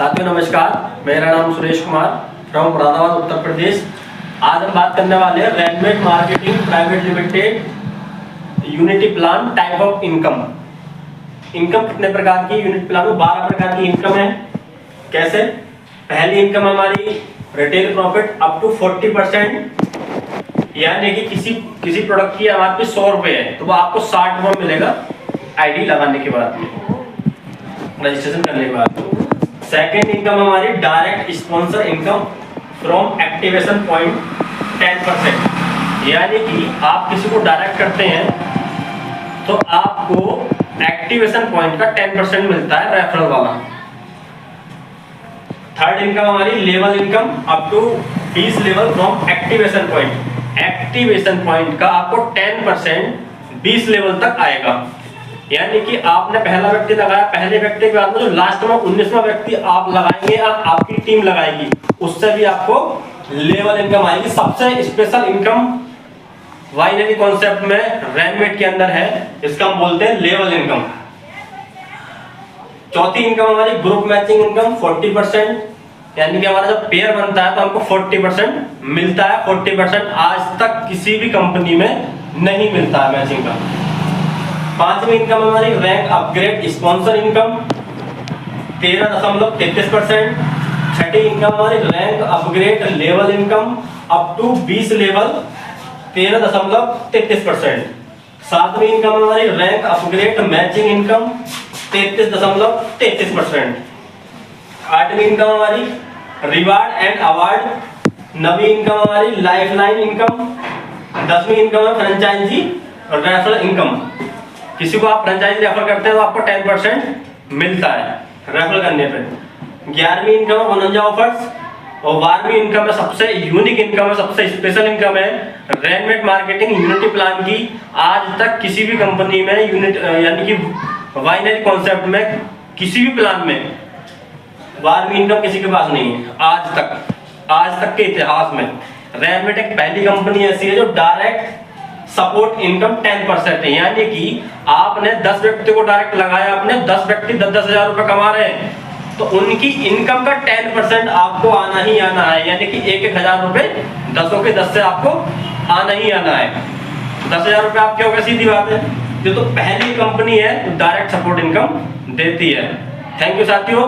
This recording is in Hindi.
साथियों नमस्कार, मेरा नाम सुरेश कुमार फ्रॉम मुरादाबाद उत्तर प्रदेश। आज हम बात करने वाले हैं Rainmet marketing private limited unity plan type of income. Income कितने प्रकार की यूनिट प्लान में 12 प्रकार की इनकम है। कैसे? पहली इनकम हमारी रिटेल प्रॉफिट अप टू 40%, यानी कि किसी प्रोडक्ट की हमारे पे 100 रुपए है तो वो आपको 60 रुपये मिलेगा आईडी लगाने के बाद में, रजिस्ट्रेशन करने के बाद। सेकेंड इनकम हमारी direct sponsor income from activation point 10%, यानी कि आप किसी को डायरेक्ट करते हैं तो आपको एक्टिवेशन पॉइंट का 10% मिलता है रेफरल वाला। थर्ड इनकम हमारी level income up to 20 level from activation point. Activation point का आपको 10% 20 लेवल तक आएगा, यानी कि आपने पहला व्यक्ति लगाया, पहले व्यक्ति के बाद में जो लास्ट में 19वां व्यक्ति आप लगाएंगे, आपकी टीम लगाएगी, उससे भी आपको लेवल इनकम आएगी। सबसे स्पेशल इनकम बाइनरी कॉन्सेप्ट में रैनमेट के अंदर है, इसका हम बोलते हैं लेवल इनकम। चौथी इनकम हमारी ग्रुप मैचिंग इनकम 40%, यानी कि हमारा जब पेयर बनता है तो हमको 40% मिलता है। 40% आज तक किसी भी कंपनी में नहीं मिलता है मैचिंग का। पांचवी इनकम हमारी रैंक अपग्रेड स्पॉन्सर इनकम 13.33%। छठी इनकम हमारी rank upgrade level income up to 20 level 13.33%। सातवीं इनकम हमारी रैंक अपग्रेड मैचिंग इनकम 33.33%। आठवीं इनकम हमारी रिवार्ड एंड अवार्ड। नवीं इनकम हमारी लाइफलाइन इनकम। 10वीं इनकम है फ्रेंचाइजी रेफरल इनकम। किसी को आप फ्रेंचाइजी रेफर करते हैं तो आपको 10% मिलता है रेफर करने पे। 11वीं इनकम है बोनंजा ऑफर्स। और 12वीं इनकम है सबसे यूनिक इनकम है, सबसे स्पेशल इनकम है रैनमेट मार्केटिंग यूनिटी प्लान की। आज तक किसी भी कंपनी में यूनिट यानी कि बाइनरी कॉन्सेप्ट में किसी भी प्लान में 12वीं इनकम किसी के पास नहीं है आज तक के इतिहास में। रैनमेट एक पहली कंपनी ऐसी है जो डायरेक्ट सपोर्ट इनकम 10% है, यानी कि आपने 10 व्यक्ति को डायरेक्ट लगाया, आपने 10 व्यक्ति 10-10 हजार रुपए कमा रहे हैं तो उनकी इनकम का 10% आपको आना ही आना है, यानी कि 1-1 हजार रुपए 10 के 10 से आपको आना ही आना है। 10 हजार रुपए आपके हो गए, सीधी बात है। जो तो पहली कंपनी है डायरेक्ट सपोर्ट इनकम देती है। थैंक यू साथियों।